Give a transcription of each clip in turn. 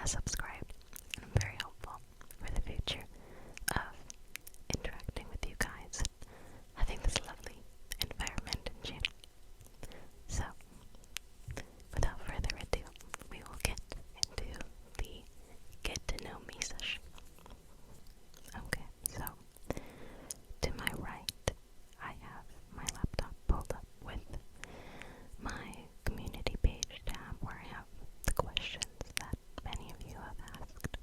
has subscribed, and I'm very hopeful for the future of interacting with you guys, having this lovely environment and channel. So, without further ado, we will get into the get to know me session. Okay, so to my right, I have my laptop pulled up with my community page tab where I have the questions that many of you have asked.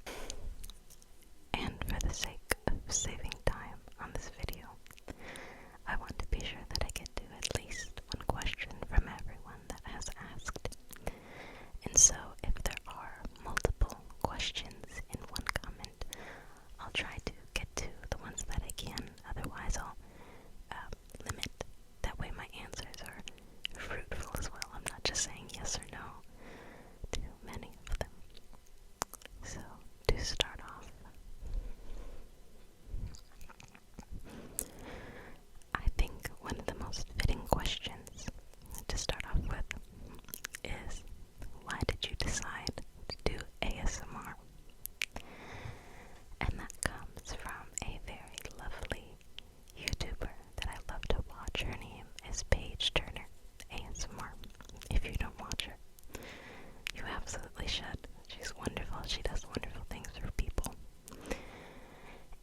And for the sake of saving time on this video, I want to be sure that I get to at least one question from everyone that has asked. And so if there are multiple questions in one comment, I'll try to get to the ones that I can. Otherwise, I'll limit. That way my answers are fruitful as well. I'm not just saying yes or no to many of them. So, to start off, I think one of the most fitting questions to start off with is, why did you decide to do ASMR? And that comes from a very lovely YouTuber that I love to watch. Her name is Paige Turner ASMR. If you don't watch her, you absolutely should. She's wonderful. She does wonderful things for people.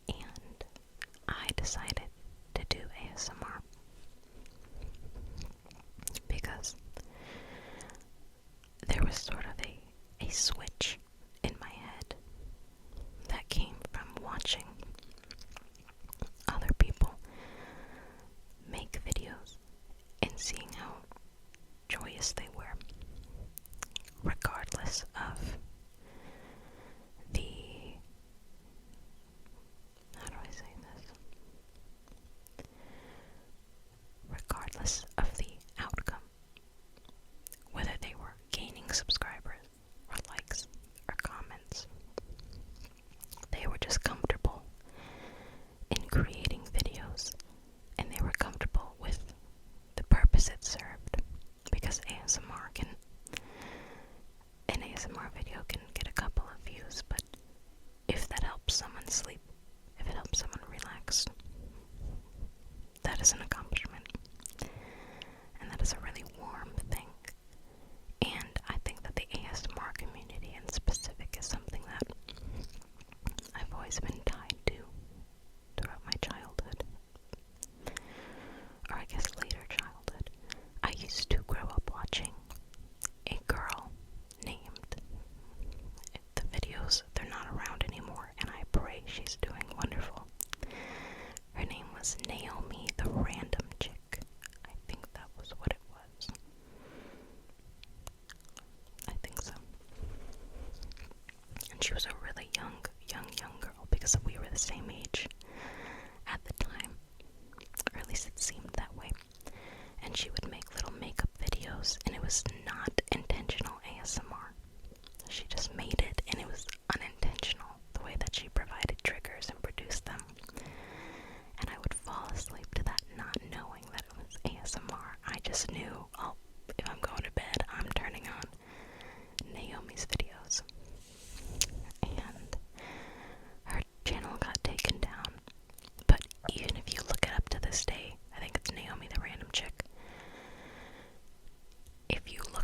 And I decided to do ASMR because there was sort of a switch in my head that came from watching other people make videos and seeing how joyous they were, regardless of the, how do I say this? Regardless of the outcome, whether they were gaining subscribers or likes or comments, they were just comfortable in creating videos, and they were comfortable with the purpose it served, because an ASMR video can get a couple of views, but if that helps someone sleep, if it helps someone relax, that is an accomplishment, and that is a really warm thing. And I think that the ASMR community in specific is something that I've always been tied to throughout my childhood, or I guess later childhood. I used to grow up watching a girl named, the videos, they're not around anymore, and I pray she's doing wonderful. Her name was Naomi the Random Chick. I think that was what it was. I think so. And she was a really young girl, because we were the same age at the time, or at least it seemed that way. And she would make little makeup videos, and it was not intentional ASMR. She just made it, and it was unintentional, the way that she provided triggers and produced them. And I would fall asleep to that, not knowing that it was ASMR. I just knew, oh, if I'm going to bed, I'm turning on Naomi's videos. And her channel got taken down, but even if you look it up to this day, I think it's Naomi the Random Chick. If you look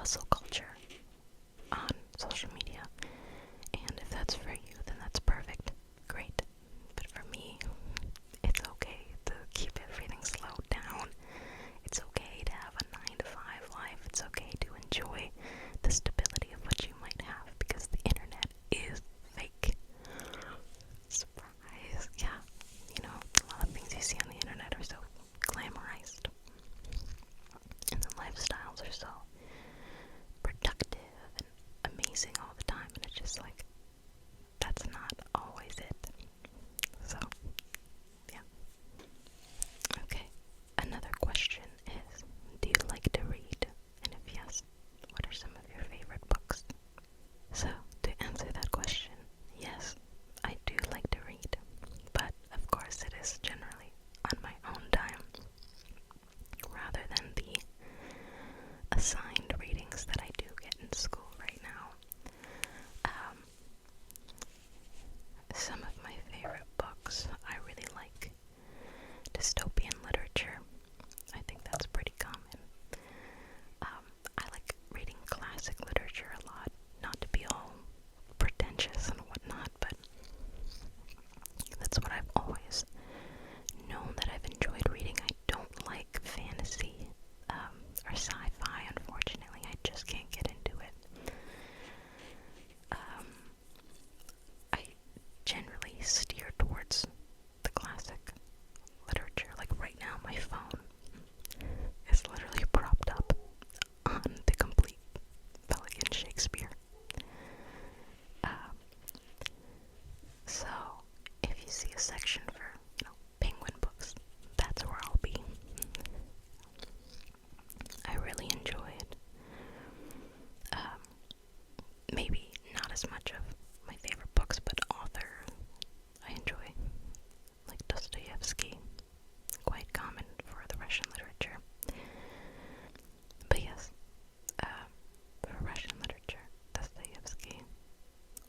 hustle culture on social media. And if that's for you, then that's perfect. Great. But for me, it's okay to keep everything slowed down. It's okay to have a 9 to 5 life. It's okay to enjoy the stability of what you might have, because the internet is fake. Surprise. Yeah. You know, a lot of things you see on the internet are so glamorized. And the lifestyles are so productive and amazing all the time. And it's just like, that's not always it. So, yeah. Okay. Another question is, do you like to read? And if yes, what are some of your favorite books? So, to answer that question, yes, I do like to read, but of course it is generally on my own time, rather than the assigned readings that I do get in school right now. Some of my favorite books, I really like dystopian literature. I think that's pretty common. I like reading classic literature a lot, not to be all pretentious and whatnot, but that's what I've always known that I've enjoyed reading. I don't like fantasy or sci-fi, unfortunately. I just can't get into it. I generally steer towards the classic literature. Like right now, my phone is literally propped up on the complete Pelican Shakespeare. So, if you see a section for, Penguin books, that's where I'll be. I really enjoy it. Maybe not as much of my favorite books, but author I enjoy, like Dostoevsky, quite common for the Russian literature. But yes, for Russian literature, Dostoevsky,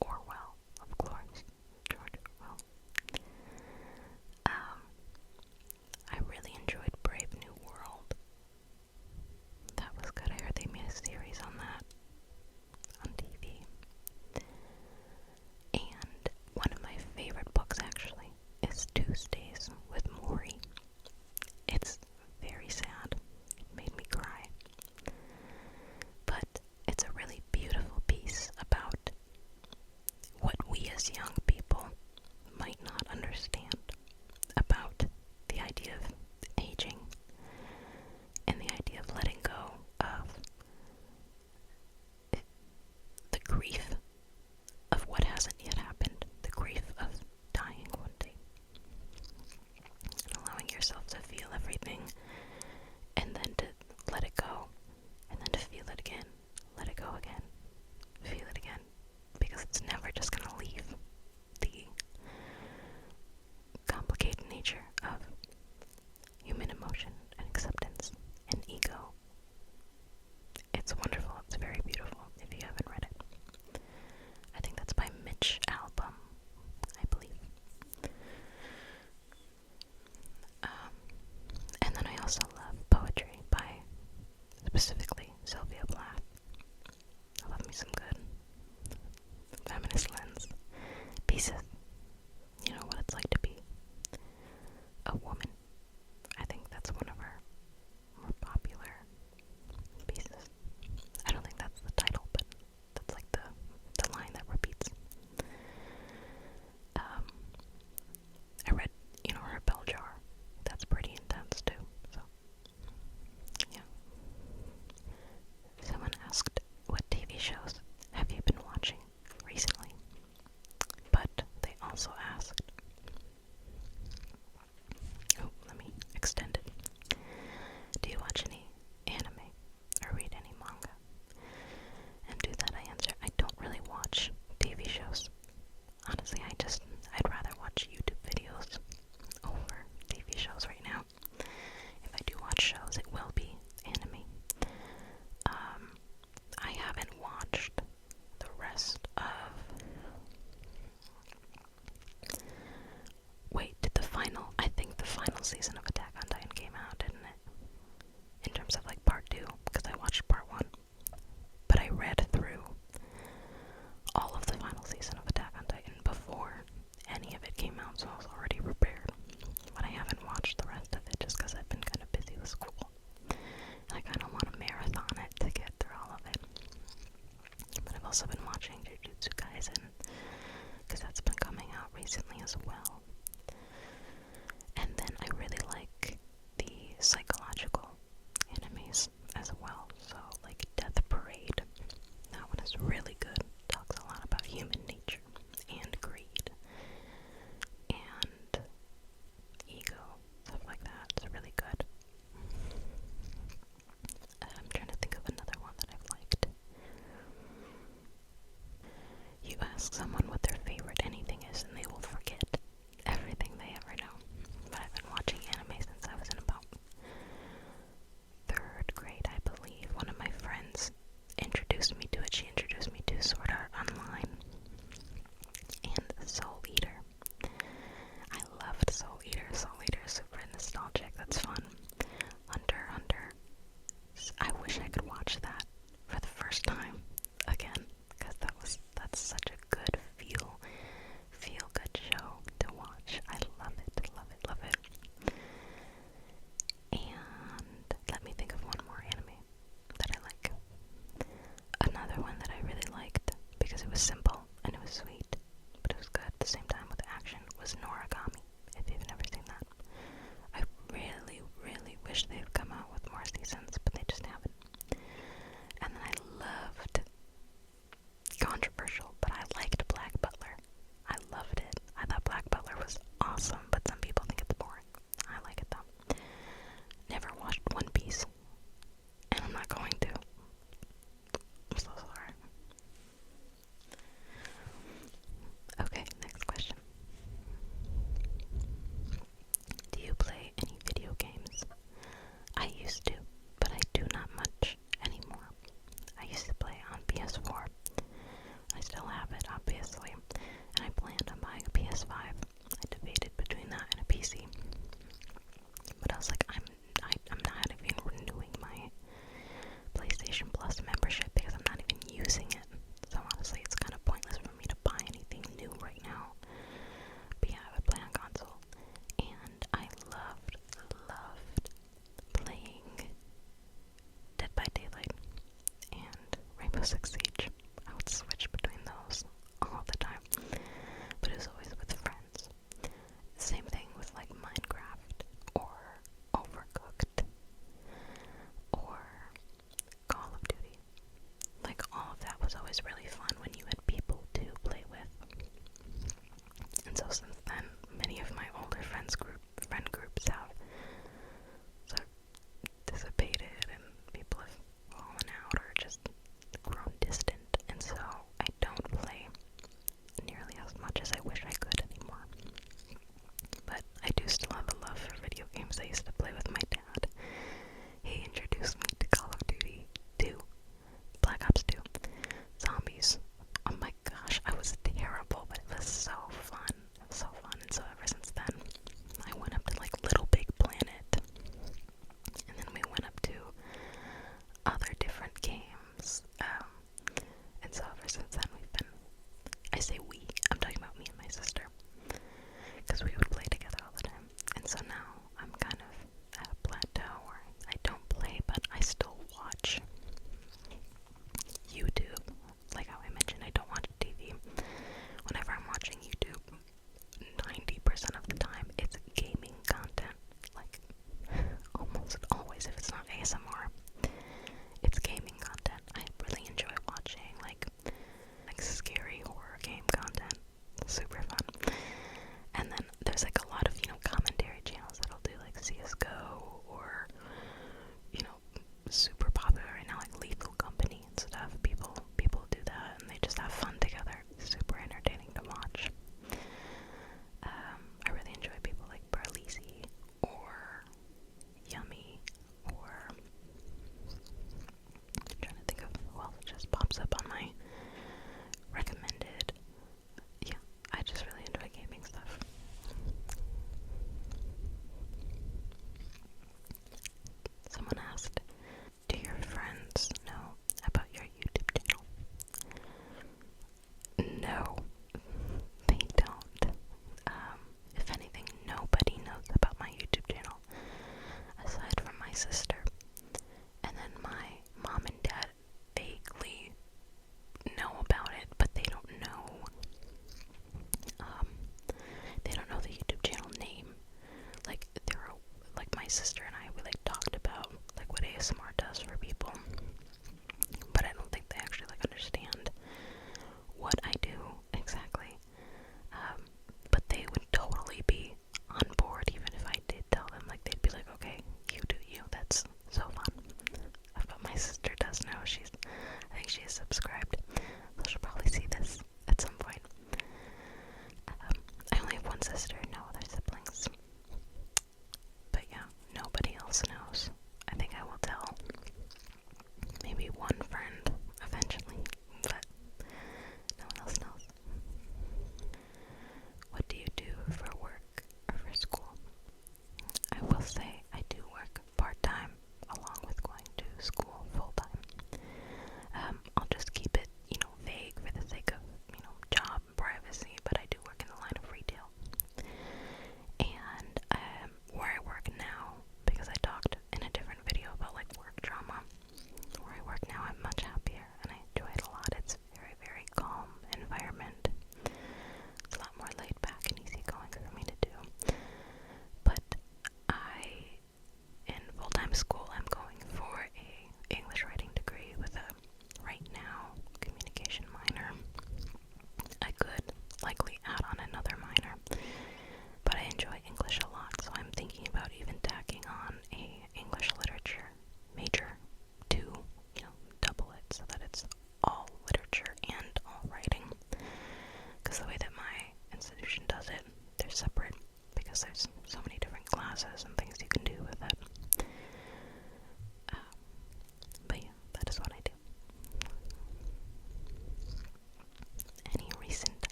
Orwell, of course, George Orwell. I really enjoyed Brave New World. That was good. I heard they made a series on that on TV. And one of my favorite books, actually, is Tuesdays with Morrie. It's very sad. It made me cry. But it's a really beautiful piece about what we as young people might not understand about the idea of aging and the idea of letting go of the grief of what hasn't yet happened, the grief of dying one day, and allowing yourself to feel everything, and then to let it go, and then to feel it again, let it go again, feel it again, because it's never just going to leave. The complicated nature of human emotion and acceptance and ego. It's wonderful. It's very beautiful if you haven't read it. Rainbow Six Siege. I would switch between those all the time, but it was always with friends. Same thing with like Minecraft or Overcooked or Call of Duty. Like all of that was always really fun when you had people to play with. And so since then, many of my older friend groups have sort of dissipated and people have fallen out or just grown distant.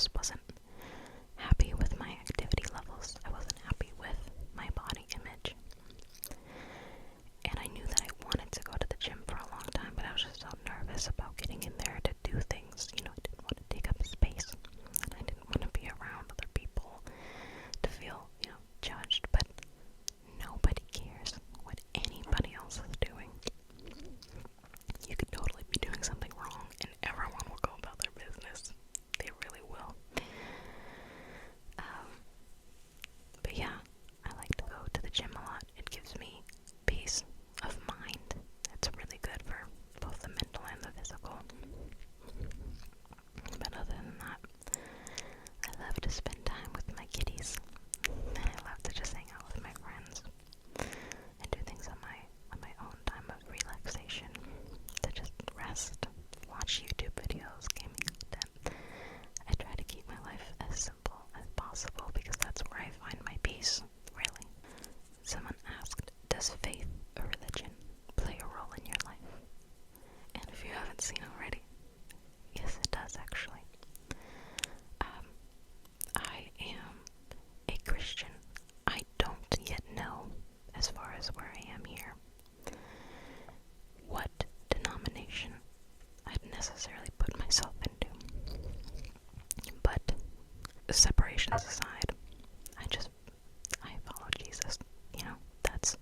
just wasn't happy with my activity levels. I wasn't happy with my body image. And I knew that I wanted to go to the gym for a long time, but I was just so nervous about getting in there to do things. You know, I didn't want to take up space. And I didn't want to be around other people to feel, you know, judged. But nobody cares what anybody else is doing. You could totally be doing something wrong, and everyone will go about their business. They really will. But yeah, I like to go to the gym a lot. It gives me peace of mind. It's really good for both the mental and the physical. But other than that, I love to spend time with my kitties. I love to just hang out with my friends and do things on my own time of relaxation. To just rest, watch YouTube videos, gaming content. I try to keep my life as simple as possible because that's where I find my peace, really. Someone asked, does faith or religion play a role in your life? And if you haven't seen already, yes, it does actually. I am a Christian. I don't yet know, as far as where I am here, what denomination I'd necessarily put myself into. But separations aside, I follow Jesus. You know, that's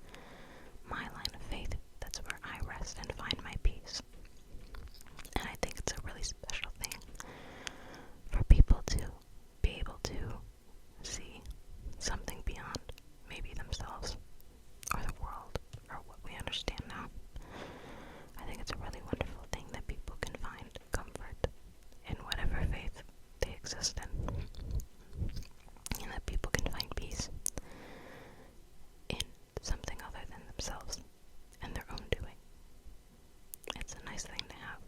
my line of faith. That's where I rest and find my peace. And I think it's a really special thing for people to be able to see something beyond maybe themselves or the world or what we understand now. I think it's a really wonderful thing that people can find comfort in whatever faith they exist in, and that people can find peace in something other than themselves and their own doing. It's a nice thing to have,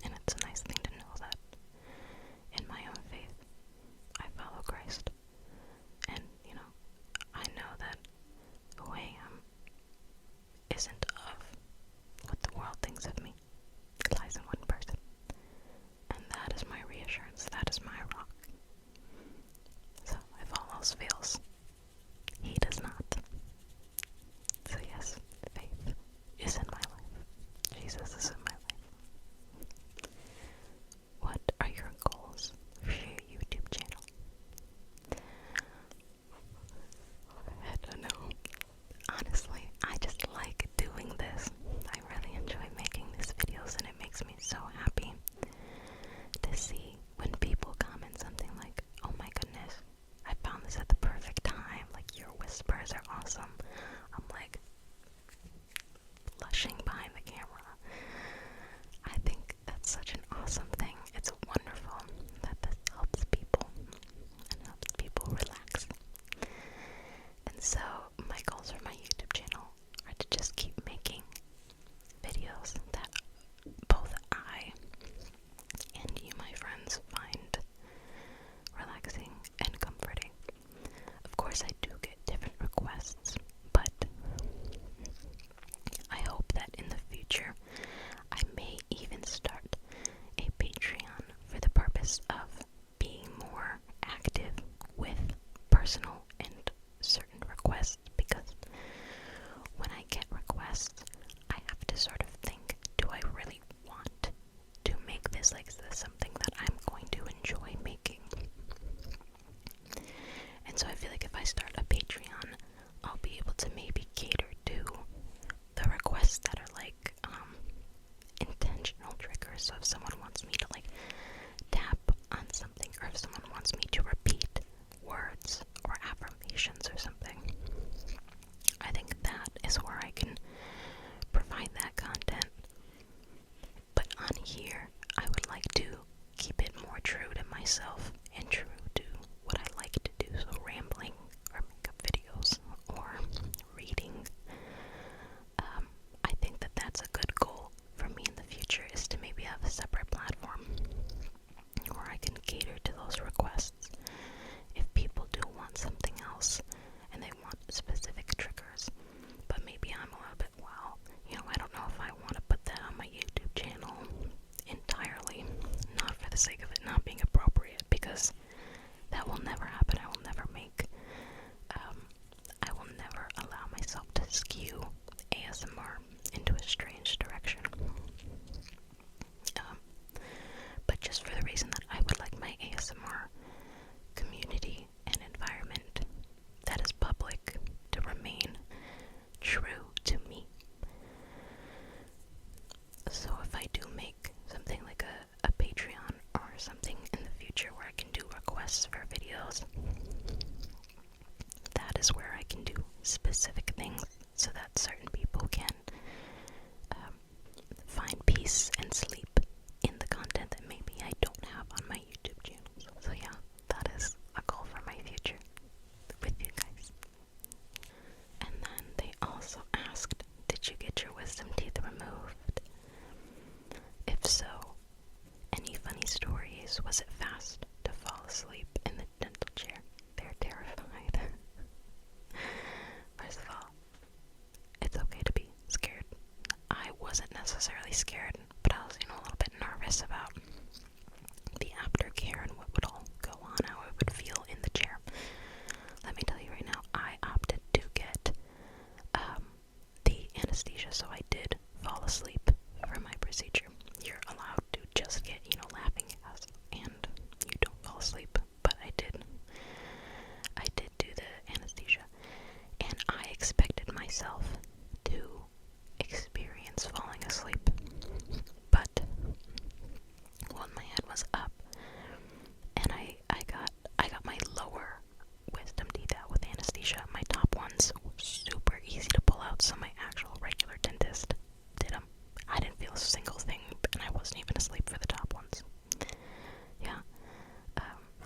and it's a nice thing to know that in my own faith I follow Christ, and you know, I know that who I am isn't of what the world thinks of me. It lies in one person, and that is my reassurance. That is my rock. So if all else fails, he does not. So yes, faith is in my life. Jesus is in my life. What are your goals for your YouTube channel? I don't know. Honestly, I just like doing this. I really enjoy making these videos, and it makes me so happy to see when people comment something like, oh my goodness, I found this at the perfect time, like your whispers are awesome. I'm like blushing behind the camera. I think that's such an awesome thing. It's wonderful that this helps people and helps people relax. And so my goals for my YouTube channel are to just keep making videos that both I and you, my friends, find relaxing and comforting. Of course, I do get different requests, but I hope that in the future I may even start a Patreon for the purpose of being more active with personal and certain requests, because when I get requests, I have to sort of think, do I really want to make this? Like, is this something that I'm going to enjoy making? And so I feel like if I start a Patreon, I'll be able to maybe cater to the requests that are like intentional triggers. So if someone wants me to like tap on something, or if someone wants me to repeat words or affirmations or something, I think that is where I can provide that content. But on here, I would like to keep it more true to myself and true to what I like to do. So rambling or makeup videos or reading. I think that that's a good goal for me in the future, is to maybe have a separate platform where I can cater to those requests. If people do want something else and they want specific triggers, but maybe I'm a little bit, well, you know, I don't know if I want to put that on my YouTube channel entirely, not for the sake of it not being appropriate, requests for videos, that is where I can do specific things so that certain people can find peace and sleep in the content that maybe I don't have on my YouTube channel. So yeah, that is a goal for my future with you guys. And then they also asked, did you get your wisdom teeth removed? If so, any funny stories? Was it fast to fall asleep in the dental chair? They're terrified. First of all, it's okay to be scared. I wasn't necessarily scared, but I was, a little bit nervous about the aftercare and what would all go on, how it would feel in the chair. Let me tell you right now, I opted to get the anesthesia, so I did fall asleep for my procedure. You're allowed to just get, laughing gas, and you don't fall asleep, but I did do the anesthesia, and I expected myself to experience falling asleep, but when my head was up, and I got my lower wisdom teeth out with anesthesia. My top ones were super easy to pull out, so my actual regular dentist did them. I didn't feel a single thing, and I wasn't even asleep for the top ones. Yeah,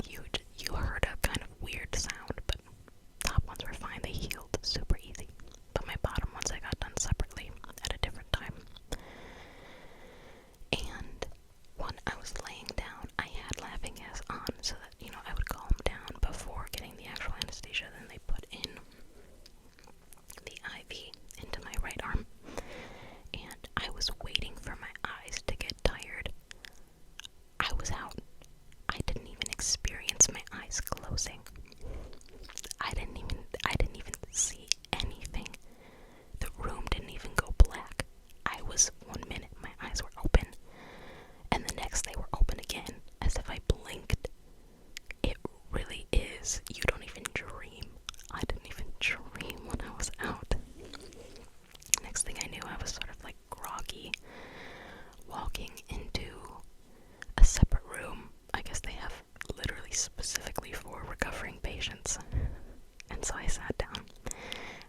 you heard a kind of weird sound, but top ones were fine. They healed super easy. But my bottom ones I got done separately at a different time. And when I was laying down, I had laughing gas on so that, I would calm down before getting the actual anesthesia. Then they put in the IV into my right arm. And I was waiting for my eyes to get tired. I was out. I didn't even experience my eyes closing. I didn't even see anything. The room didn't even go black. I was 1 minute, my eyes were open, and the next they were open again, as if I blinked. It really is. You don't even dream. I didn't even dream when I was out. Next thing I knew, I was sort of like groggy, walking into a separate room. I guess they have literally specifically for recovering patients. And so I sat down,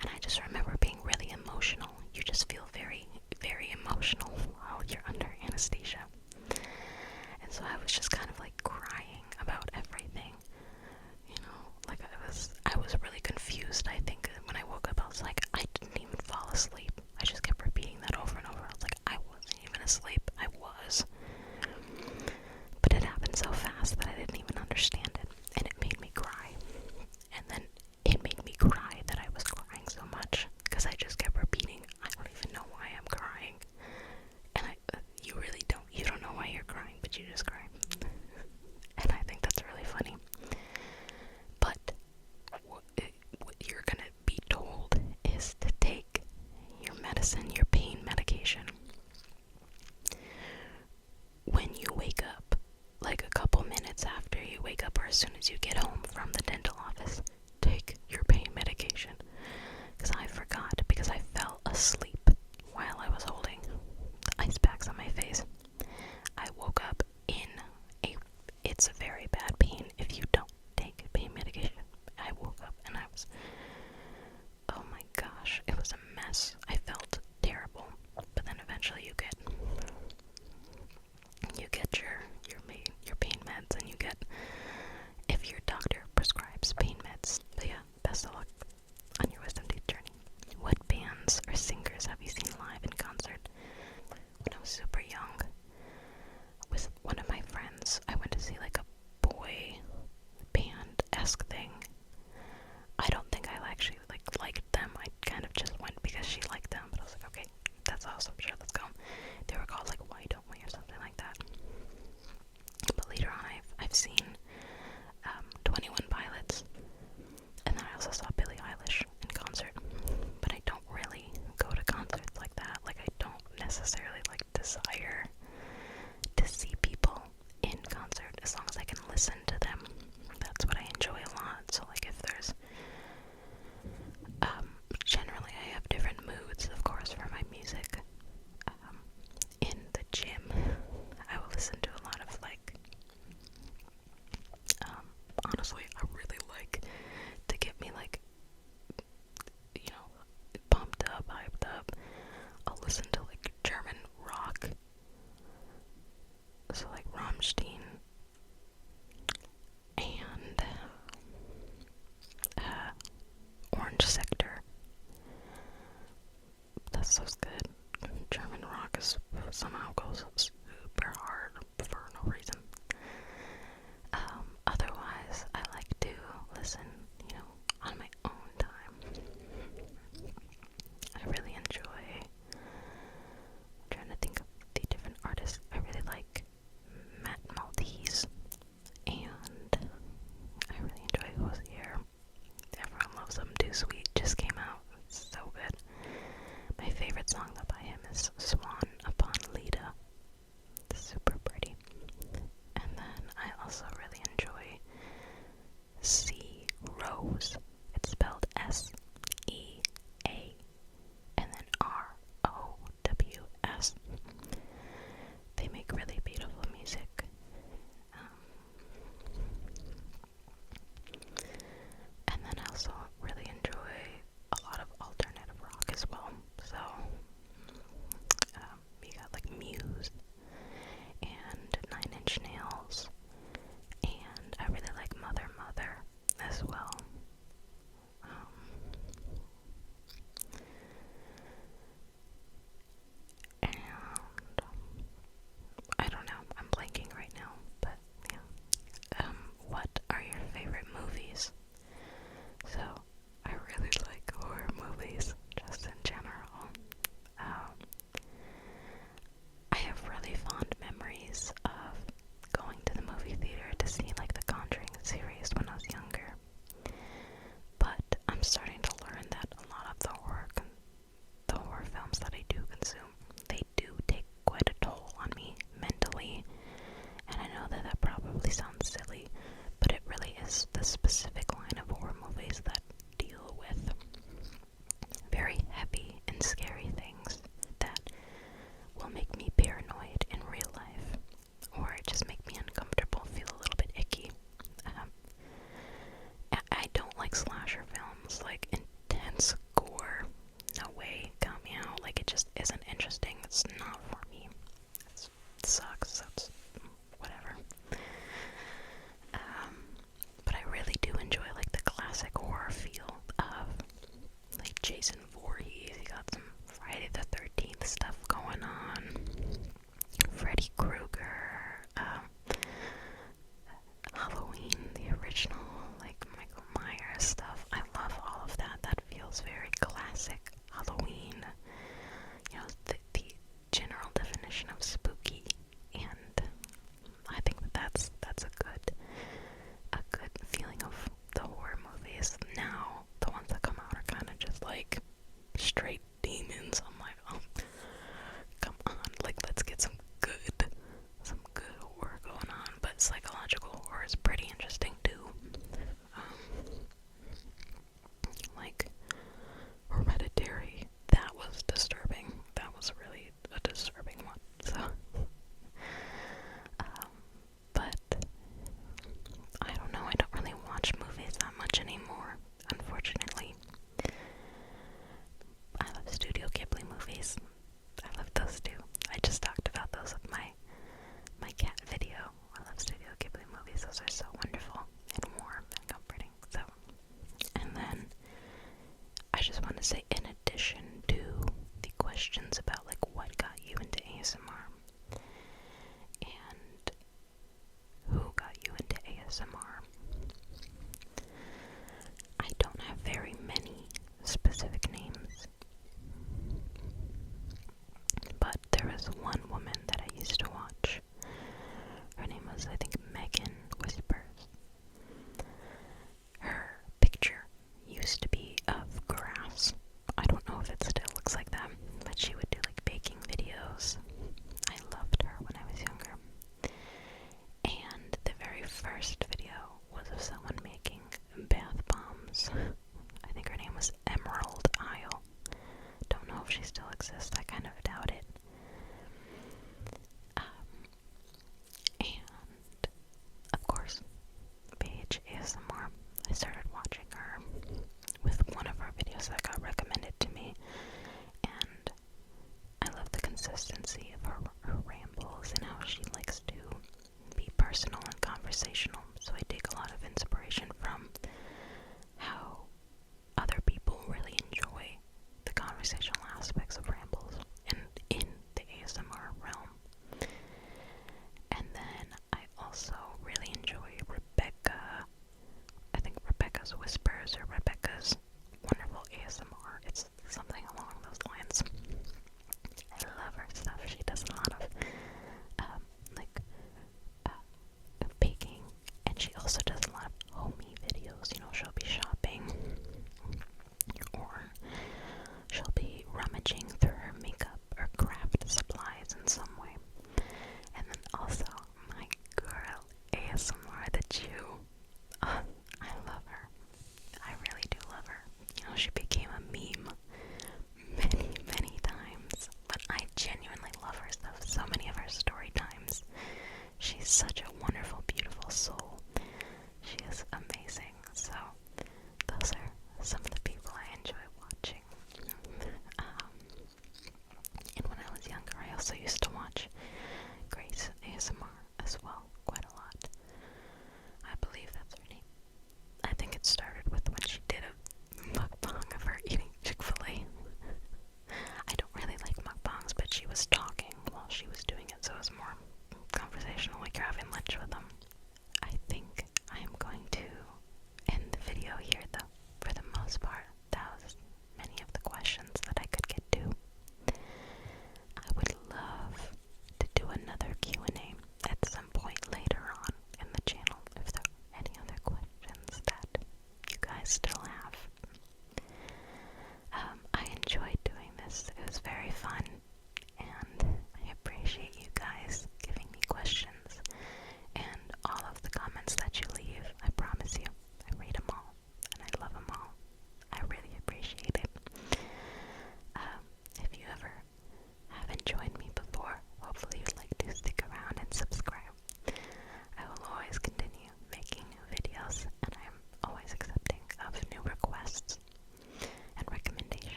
and I just remember being really emotional. You just feel very, very emotional while you're under anesthesia. And so I was just kind of like crying about everything. Like I was really confused. I think when I woke up, I was like, I didn't even fall asleep. I just kept repeating that over and over. I was like, I wasn't even asleep. I was. But it happened so fast that I didn't even understand it. And it made me cry. And then it made me cry that I was crying so much. Because I just kept repeating, I don't even know why I'm crying. And you don't know why you're crying, but you just cry. And I think that's really funny. But what you're gonna be told is to take your medicine, your pain medication, when you wake up, like a couple minutes after you wake up or as soon as you get home from the dental office. Take your pain medication. Because I forgot, because I fell asleep while I was holding the ice packs on my face. I woke up it's a very bad pain if you don't take pain medication. I woke up and I was, oh my gosh, it was a mess. I felt terrible. But then eventually you get your pain meds, and you get, if your doctor prescribes pain meds. But yeah, best of luck on your wisdom teeth journey. What bands or singers have you seen live in concert? When I was super young, with one of my friends, I went to see like a boy band-esque thing. I don't think ASMR